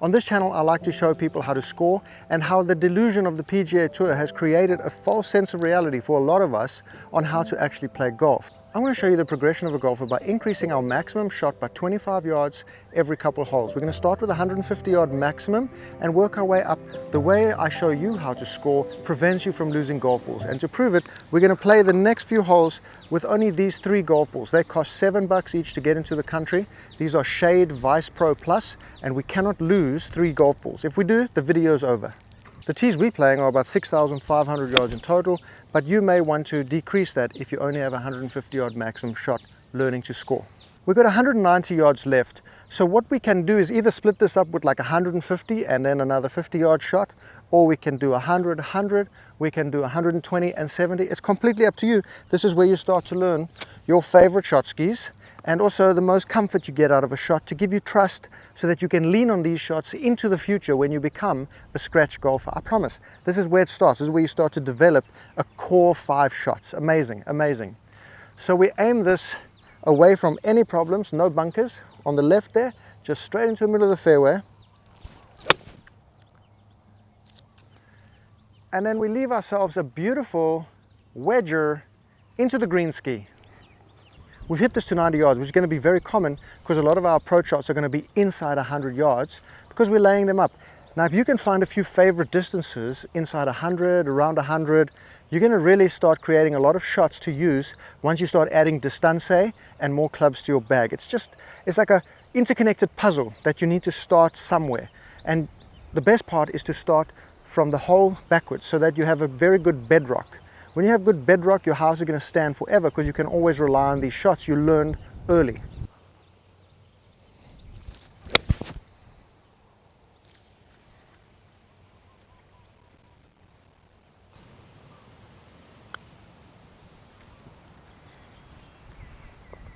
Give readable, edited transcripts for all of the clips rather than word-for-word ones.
On this channel, I like to show people how to score and how the delusion of the PGA Tour has created a false sense of reality for a lot of us on how to actually play golf. I'm going to show you the progression of a golfer by increasing our maximum shot by 25 yards every couple of holes. We're going to start with 150 yard maximum and work our way up. The way I show you how to score prevents you from losing golf balls. And to prove it, we're going to play the next few holes with only these 3 golf balls. They cost $7 each to get into the country. These are Shade Vice Pro Plus, and we cannot lose 3 golf balls. If we do, the video's over. The tees we're playing are about 6,500 yards in total, but you may want to decrease that if you only have a 150 yard maximum shot learning to score. We've got 190 yards left, so what we can do is either split this up with like 150 and then another 50 yard shot, or we can do 100, 100, we can do 120 and 70. It's completely up to you. This is where you start to learn your favorite shot skis and also the most comfort you get out of a shot to give you trust so that you can lean on these shots into the future when you become a scratch golfer. I promise, this is where it starts. This is where you start to develop a core 5 shots. Amazing, amazing. So we aim this away from any problems, no bunkers. On the left there, just straight into the middle of the fairway. And then we leave ourselves a beautiful wedger into the green ski. We've hit this to 90 yards, which is going to be very common because a lot of our approach shots are going to be inside 100 yards because we're laying them up. Now, if you can find a few favorite distances inside 100, around 100, you're going to really start creating a lot of shots to use once you start adding distance and more clubs to your bag. It's like a interconnected puzzle that you need to start somewhere. And the best part is to start from the hole backwards so that you have a very good bedrock. When you have good bedrock, your house is going to stand forever because you can always rely on these shots you learned early.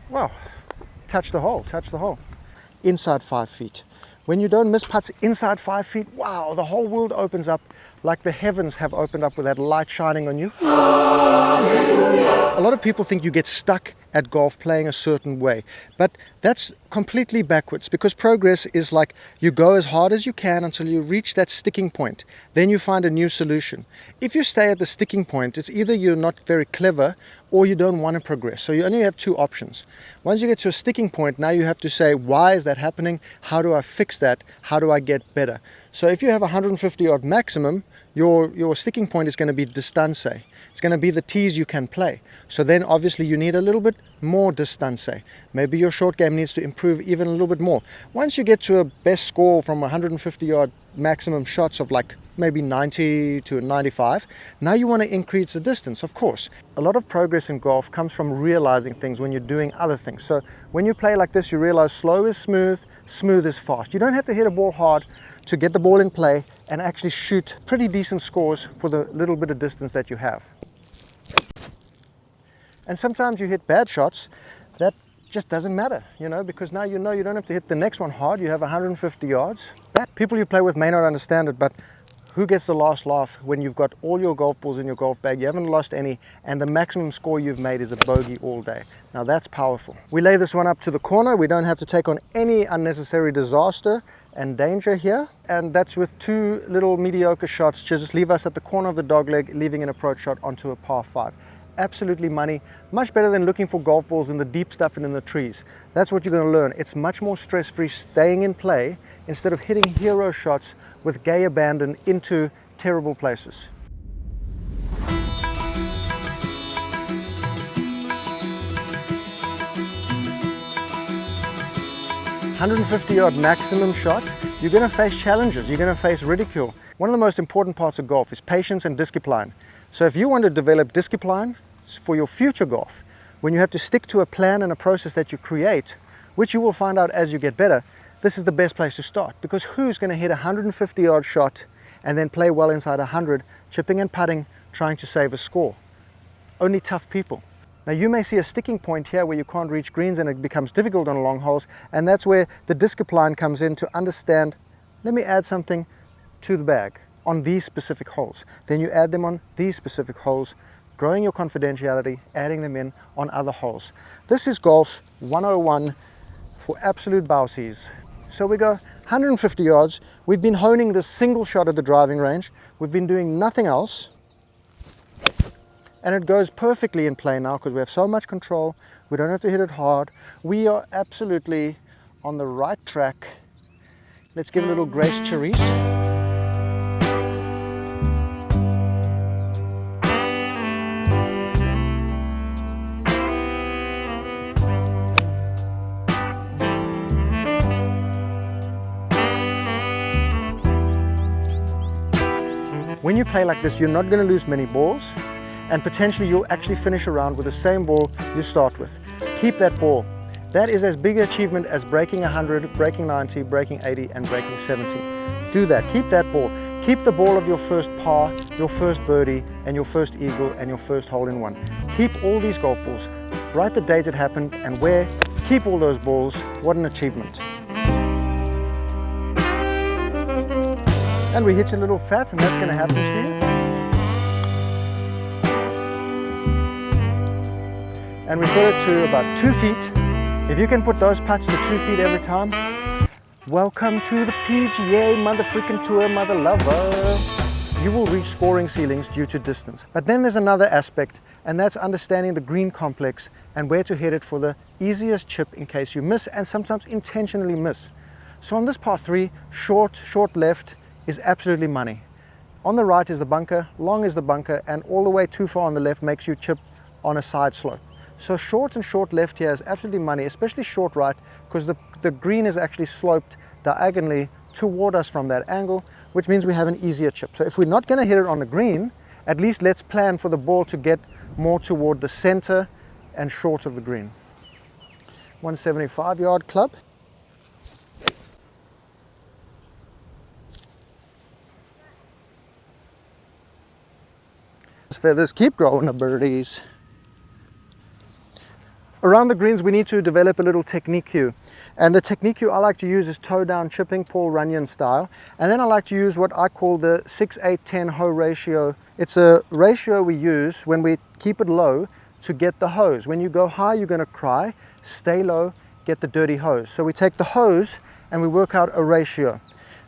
Wow, touch the hole, touch the hole. Inside 5 feet. When you don't miss putts inside 5 feet, wow, the whole world opens up like the heavens have opened up with that light shining on you. A lot of people think you get stuck at golf playing a certain way, but that's completely backwards because progress is like you go as hard as you can until you reach that sticking point. Then you find a new solution. If you stay at the sticking point, it's either you're not very clever or you don't want to progress. So you only have 2 options. Once you get to a sticking point, now you have to say, why is that happening? How do I fix that? How do I get better? So if you have a 150 yard maximum, your sticking point is going to be distance. It's going to be the tees you can play. So then obviously you need a little bit more distance. Maybe your short game needs to improve even a little bit more. Once you get to a best score from 150 yard maximum shots of like maybe 90 to 95, now you want to increase the distance, of course. A lot of progress in golf comes from realizing things when you're doing other things. So when you play like this, you realize slow is smooth, smooth is fast. You don't have to hit a ball hard to get the ball in play and actually shoot pretty decent scores for the little bit of distance that you have. And sometimes you hit bad shots that just doesn't matter, because now you know you don't have to hit the next one hard. You have 150 yards. People you play with may not understand it, but who gets the last laugh when you've got all your golf balls in your golf bag, you haven't lost any, and the maximum score you've made is a bogey all day? Now that's powerful. We lay this one up to the corner. We don't have to take on any unnecessary disaster and danger here. And that's with 2 little mediocre shots. Just leave us at the corner of the dogleg, leaving an approach shot onto a par 5. Absolutely money. Much better than looking for golf balls in the deep stuff and in the trees. That's what you're going to learn. It's much more stress-free staying in play instead of hitting hero shots with gay abandon into terrible places. $150 yard maximum shot, you're going to face challenges, you're going to face ridicule. One of the most important parts of golf is patience and discipline. So if you want to develop discipline for your future golf, when you have to stick to a plan and a process that you create, which you will find out as you get better, this is the best place to start, because who's going to hit a 150 yard shot and then play well inside 100, chipping and putting, trying to save a score? Only tough people. Now you may see a sticking point here where you can't reach greens and it becomes difficult on long holes, and that's where the discipline comes in to understand, let me add something to the bag on these specific holes. Then you add them on these specific holes, growing your confidentiality, adding them in on other holes. This is golf 101 for absolute bowsies. So we go 150 yards. We've been honing this single shot at the driving range. We've been doing nothing else. And it goes perfectly in play now because we have so much control. We don't have to hit it hard. We are absolutely on the right track. Let's give a little Grace Charisse. When you play like this, you're not going to lose many balls, and potentially you'll actually finish around with the same ball you start with. Keep that ball. That is as big an achievement as breaking 100, breaking 90, breaking 80, and breaking 70. Do that. Keep that ball. Keep the ball of your first par, your first birdie, and your first eagle, and your first hole-in-one. Keep all these golf balls. Write the date it happened and where. Keep all those balls. What an achievement. And we hit you a little fat, and that's going to happen to you. And we put it to about 2 feet. If you can put those putts to 2 feet every time, welcome to the PGA mother freaking tour, mother lover. You will reach scoring ceilings due to distance. But then there's another aspect, and that's understanding the green complex and where to hit it for the easiest chip in case you miss, and sometimes intentionally miss. So on this par 3, short left is absolutely money. On the right is the bunker, long is the bunker, and all the way too far on the left makes you chip on a side slope. So short and short left here is absolutely money, especially short right, because the green is actually sloped diagonally toward us from that angle, which means we have an easier chip. So if we're not going to hit it on the green, at least let's plan for the ball to get more toward the center and short of the green. 175 yard club. Feathers keep growing the birdies. Around the greens we need to develop a little technique cue, and the technique cue I like to use is toe down chipping, Paul Runyon style, and then I like to use what I call the 6-8-10 hoe ratio. It's a ratio we use when we keep it low to get the hose. When you go high you're going to cry, stay low, get the dirty hose. So we take the hose and we work out a ratio.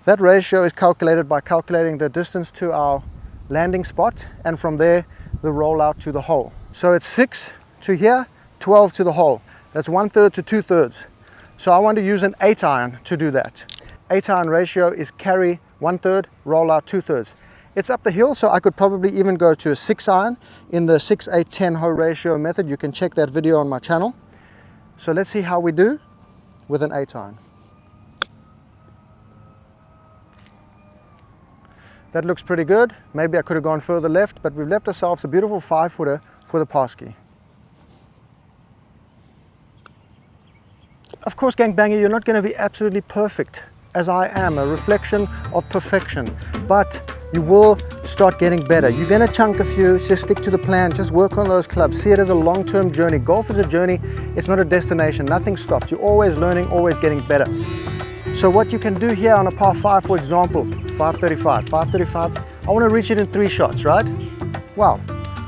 That ratio is calculated by calculating the distance to our landing spot, and from there the rollout to the hole. So it's 6 to here, 12 to the hole. That's 1/3 to 2/3. So I want to use an 8 iron to do that. 8 iron ratio is carry 1/3, rollout 2/3. It's up the hill, so I could probably even go to a 6 iron in the 6-8-10 hoe ratio method. You can check that video on my channel. So let's see how we do with an 8 iron. That looks pretty good. Maybe I could have gone further left, but we've left ourselves a beautiful 5-footer for the par ski. Of course, gangbanger, you're not going to be absolutely perfect, as I am, a reflection of perfection, but you will start getting better. You're going to chunk a few, just stick to the plan, just work on those clubs. See it as a long-term journey. Golf is a journey, it's not a destination. Nothing stops. You're always learning, always getting better. So what you can do here on a par 5, for example, 535, I want to reach it in 3 shots, right? Wow,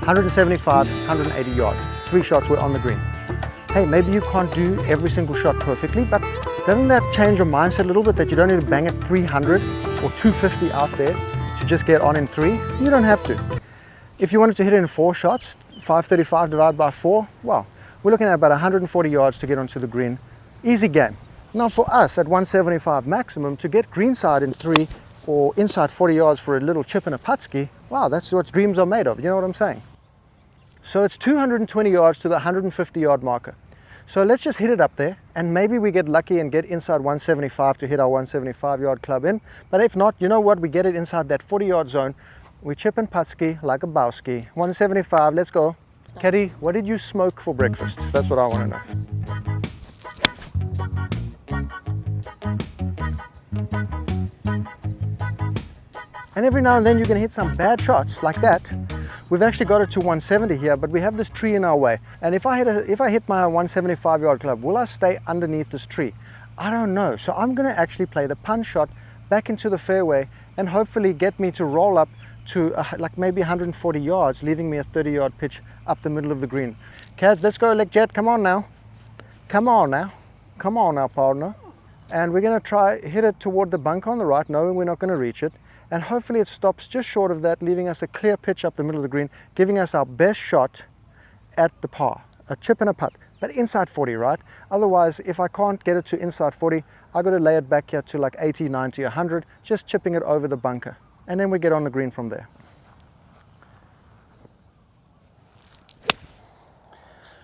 175, 180 yards, 3 shots were on the green. Hey, maybe you can't do every single shot perfectly, but doesn't that change your mindset a little bit, that you don't need to bang it 300 or 250 out there to just get on in 3? You don't have to. If you wanted to hit it in 4 shots, 535 divided by 4, well, we're looking at about 140 yards to get onto the green. Easy game. Now for us at 175 maximum, to get greenside in 3 or inside 40 yards for a little chip and a putt ski, wow, that's what dreams are made of, you know what I'm saying? So it's 220 yards to the 150 yard marker. So let's just hit it up there, and maybe we get lucky and get inside 175 to hit our 175 yard club in. But if not, you know what, we get it inside that 40 yard zone. We chip and putt ski like a bow ski. 175, let's go. Caddy, what did you smoke for breakfast? That's what I want to know. And every now and then you're going to hit some bad shots like that. We've actually got it to 170 here, but we have this tree in our way. And if I hit my 175 yard club, will I stay underneath this tree? I don't know. So I'm going to actually play the punch shot back into the fairway and hopefully get me to roll up to like maybe 140 yards, leaving me a 30 yard pitch up the middle of the green. Cads, let's go, Jet. Come on now. Come on now. Come on now, partner. And we're going to try hit it toward the bunker on the right, knowing we're not going to reach it. And hopefully it stops just short of that, leaving us a clear pitch up the middle of the green, giving us our best shot at the par. A chip and a putt, but inside 40, right? Otherwise, if I can't get it to inside 40, I've got to lay it back here to like 80, 90, 100, just chipping it over the bunker. And then we get on the green from there.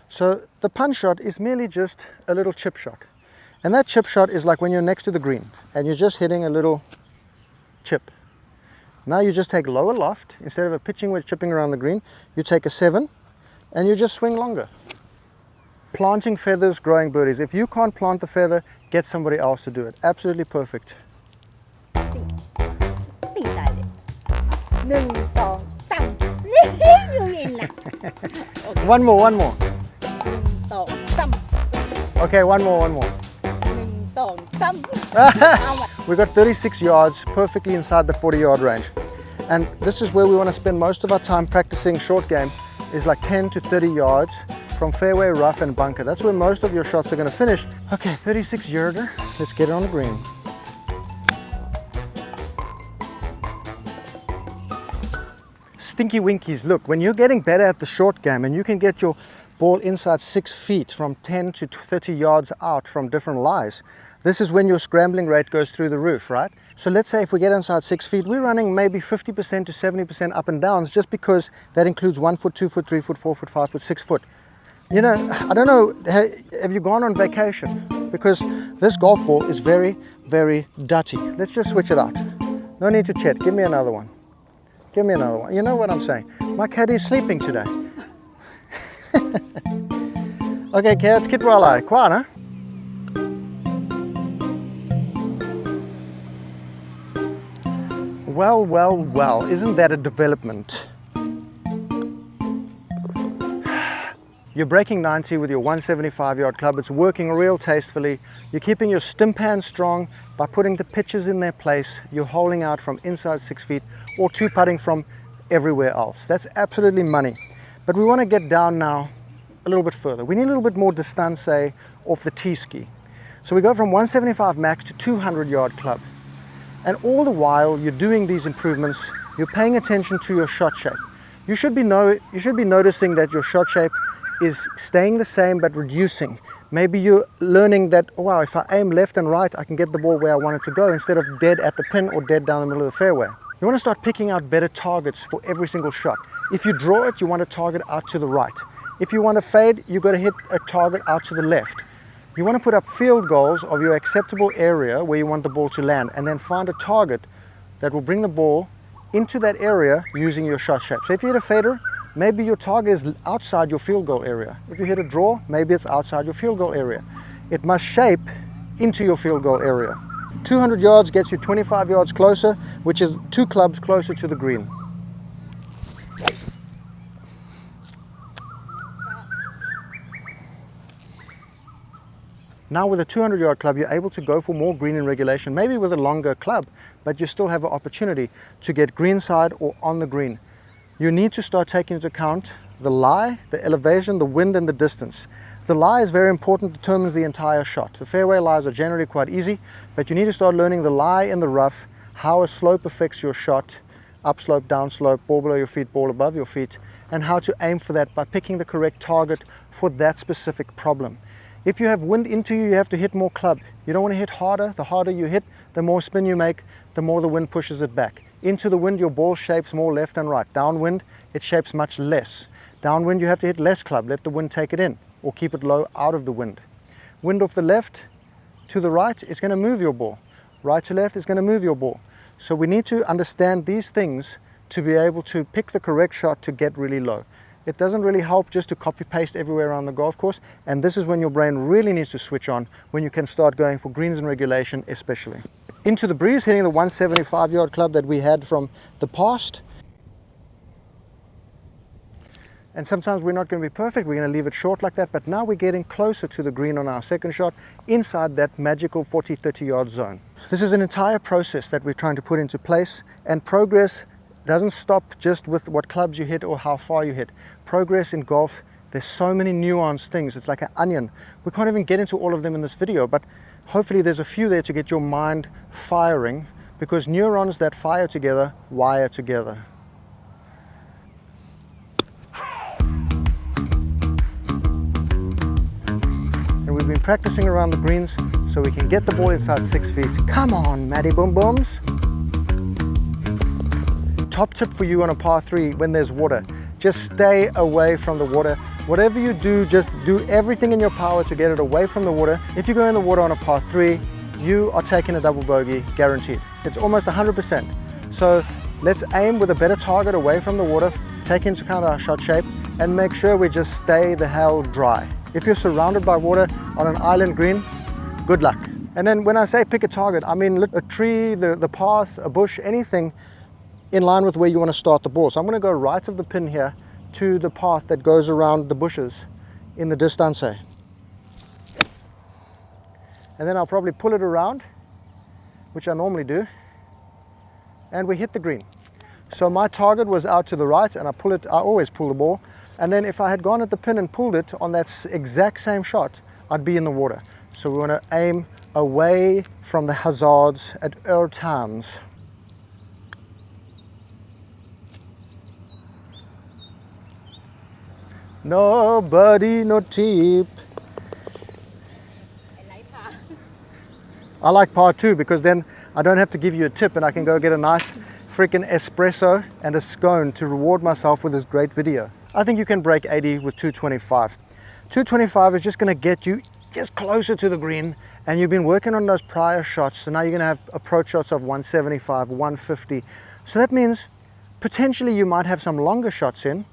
So the punch shot is merely just a little chip shot. And that chip shot is like when you're next to the green and you're just hitting a little chip. Now you just take lower loft. Instead of a pitching wedge chipping around the green, you take a 7 and you just swing longer. Planting feathers, growing birdies. If you can't plant the feather, get somebody else to do it. Absolutely perfect. One more. Okay, one more. We got 36 yards, perfectly inside the 40-yard range. And this is where we want to spend most of our time practicing short game, is like 10 to 30 yards from fairway, rough and bunker. That's where most of your shots are going to finish. Okay, 36 yarder. Let's get it on the green. Stinky winkies, look, when you're getting better at the short game and you can get your ball inside 6 feet from 10 to 30 yards out from different lies, this is when your scrambling rate goes through the roof, right? So let's say if we get inside 6 feet, we're running maybe 50% to 70% up and downs, just because that includes 1 foot, 2 foot, 3 foot, 4 foot, 5 foot, 6 foot. You know, I don't know, have you gone on vacation? Because this golf ball is very, very dirty. Let's just switch it out. No need to chat, give me another one. Give me another one. You know what I'm saying? My caddy is sleeping today. Okay, cats, get well, quiet, huh? Well, isn't that a development? You're breaking 90 with your 175-yard club. It's working real tastefully. You're keeping your stimp hand strong by putting the pitches in their place. You're holding out from inside 6 feet or 2-putting from everywhere else. That's absolutely money. But we want to get down now a little bit further. We need a little bit more distance off the tee ski. So we go from 175 max to 200-yard club. And all the while you're doing these improvements, you're paying attention to your shot shape. You should be noticing that your shot shape is staying the same but reducing. Maybe you're learning that, wow, if I aim left and right, I can get the ball where I want it to go instead of dead at the pin or dead down the middle of the fairway. You want to start picking out better targets for every single shot. If you draw it, you want to target out to the right. If you want to fade, you've got to hit a target out to the left. You want to put up field goals of your acceptable area where you want the ball to land, and then find a target that will bring the ball into that area using your shot shape. So if you hit a fader, maybe your target is outside your field goal area. If you hit a draw, maybe it's outside your field goal area. It must shape into your field goal area. 200 yards gets you 25 yards closer, which is 2 clubs closer to the green. Now with a 200-yard club, you're able to go for more green in regulation, maybe with a longer club, but you still have an opportunity to get greenside or on the green. You need to start taking into account the lie, the elevation, the wind and the distance. The lie is very important, determines the entire shot. The fairway lies are generally quite easy, but you need to start learning the lie in the rough, how a slope affects your shot, upslope, downslope, ball below your feet, ball above your feet, and how to aim for that by picking the correct target for that specific problem. If you have wind into you, you have to hit more club. You don't want to hit harder. The harder you hit, the more spin you make, the more the wind pushes it back. Into the wind, your ball shapes more left and right. Downwind, it shapes much less. Downwind, you have to hit less club. Let the wind take it in, or keep it low out of the wind. Wind off the left to the right is going to move your ball. Right to left is going to move your ball. So we need to understand these things to be able to pick the correct shot to get really low. It doesn't really help just to copy paste everywhere around the golf course, and this is when your brain really needs to switch on, when you can start going for greens in regulation especially. Into the breeze, hitting the 175-yard club that we had from the past. And sometimes we're not going to be perfect, we're going to leave it short like that, but now we're getting closer to the green on our second shot, inside that magical 40-30 yard zone. This is an entire process that we're trying to put into place, and progress doesn't stop just with what clubs you hit or how far you hit. Progress in golf, there's so many nuanced things. It's like an onion. We can't even get into all of them in this video, but Hopefully there's a few there to get your mind firing, because neurons that fire together wire together. And we've been practicing around the greens so we can get the ball inside 6 feet. Come on, Matty Boom Booms. Top tip for you on a par 3 when there's water. Just stay away from the water. Whatever you do, just do everything in your power to get it away from the water. If you go in the water on a par 3, you are taking a double bogey, guaranteed. It's almost 100%. So let's aim with a better target away from the water, take into account our shot shape, and make sure we just stay the hell dry. If you're surrounded by water on an island green, good luck. And then when I say pick a target, I mean a tree, the path, a bush, anything in line with where you want to start the ball. So I'm going to go right of the pin here to the path that goes around the bushes in the distance. And then I'll probably pull it around, which I normally do, and we hit the green. So my target was out to the right, and I always pull the ball. And then if I had gone at the pin and pulled it on that exact same shot, I'd be in the water. So we want to aim away from the hazards at all times. No birdie, no tip. I like par 2 because then I don't have to give you a tip and I can go get a nice freaking espresso and a scone to reward myself with this great video. I think you can break 80 with 225. 225 is just going to get you just closer to the green, and you've been working on those prior shots, so now you're going to have approach shots of 175, 150. So that means potentially you might have some longer shots in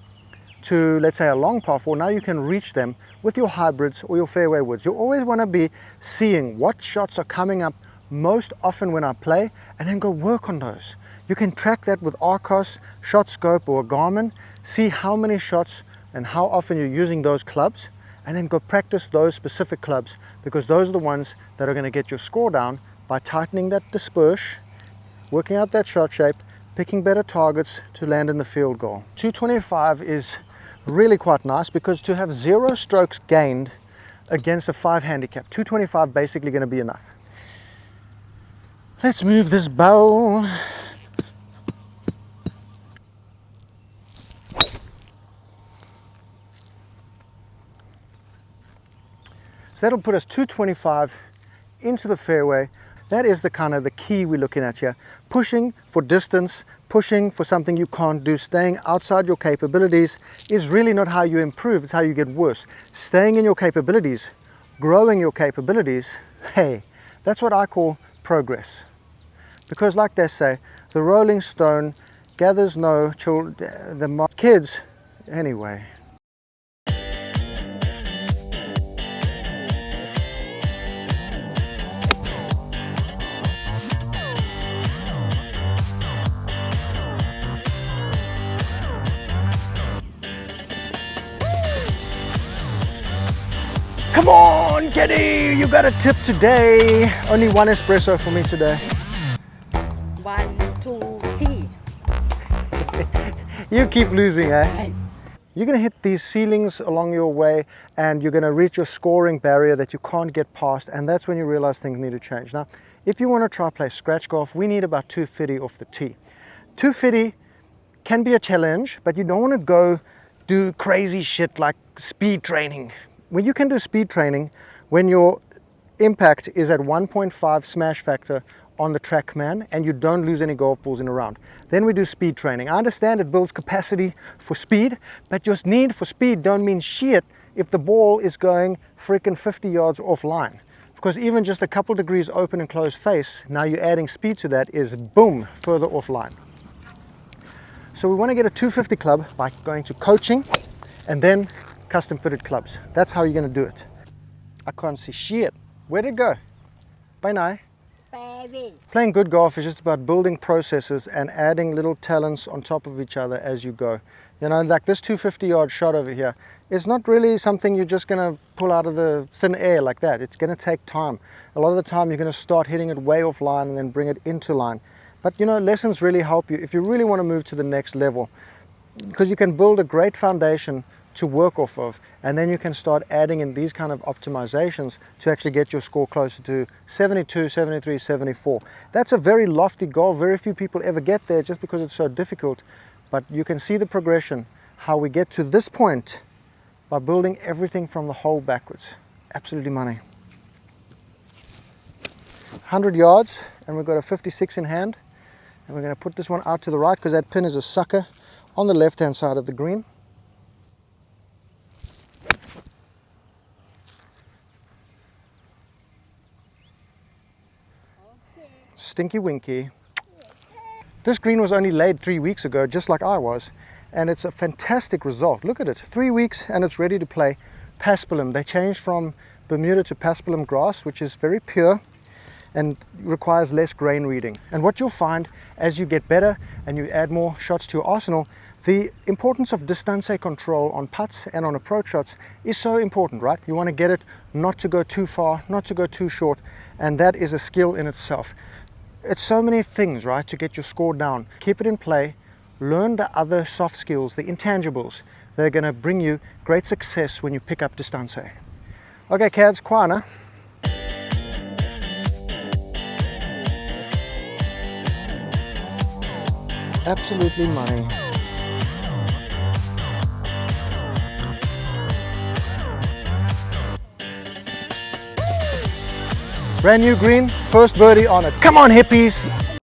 to, let's say, a long par 4. Now you can reach them with your hybrids or your fairway woods. You always want to be seeing what shots are coming up most often when I play, and then go work on those. You can track that with Arcos, ShotScope, or a Garmin. See how many shots and how often you're using those clubs, and then go practice those specific clubs, because those are the ones that are going to get your score down by tightening that disperse, working out that shot shape, picking better targets to land in the field goal. 225 is really quite nice because to have 0 strokes gained against a 5 handicap, 225 basically going to be enough. Let's move this ball. So that'll put us 225 into the fairway. That is the kind of the key we're looking at here. Pushing for distance, pushing for something you can't do, staying outside your capabilities is really not how you improve, it's how you get worse. Staying in your capabilities, growing your capabilities, hey, that's what I call progress. Because like they say, the rolling stone gathers no children, the kids, anyway. Come on, Kenny, you got a tip today. Only 1 espresso for me today. 1, 2, 3. You keep losing, eh? You're going to hit these ceilings along your way, and you're going to reach your scoring barrier that you can't get past, and that's when you realize things need to change. Now, if you want to try play scratch golf, we need about 250 off the tee. 250 can be a challenge, but you don't want to go do crazy shit like speed training. When you can do speed training, when your impact is at 1.5 smash factor on the TrackMan and you don't lose any golf balls in a round, then we do speed training. I understand it builds capacity for speed, but your need for speed don't mean shit if the ball is going freaking 50 yards offline. Because even just a couple degrees open and closed face, now you're adding speed to that, is boom, further offline. So we want to get a 250 club by going to coaching and then custom fitted clubs. That's how you're going to do it. I can't see shit. Where'd it go? Bye now. Playing good golf is just about building processes and adding little talents on top of each other as you go. You know, like this 250-yard shot over here is not really something you're just going to pull out of the thin air like that. It's going to take time. A lot of the time you're going to start hitting it way off line and then bring it into line. But you know, lessons really help you if you really want to move to the next level, because you can build a great foundation to work off of, and then you can start adding in these kind of optimizations to actually get your score closer to 72, 73, 74. That's a very lofty goal. Very few people ever get there just because it's so difficult, but you can see the progression, how we get to this point by building everything from the hole backwards. Absolutely money. 100 yards, and we've got a 56 in hand, and we're going to put this one out to the right because that pin is a sucker on the left hand side of the green. Stinky winky. This green was only laid 3 weeks ago, just like I was, and it's a fantastic result. Look at it, 3 weeks and it's ready to play paspalum. They changed from Bermuda to paspalum grass, which is very pure and requires less grain reading. And what you'll find as you get better and you add more shots to your arsenal, the importance of distance control on putts and on approach shots is so important, right? You want to get it not to go too far, not to go too short, and that is a skill in itself. It's so many things, right, to get your score down. Keep it in play, learn the other soft skills, the intangibles. They're going to bring you great success when you pick up distance. Okay, Cads, kwana. Absolutely money. Brand new green, first birdie on it. Come on, hippies.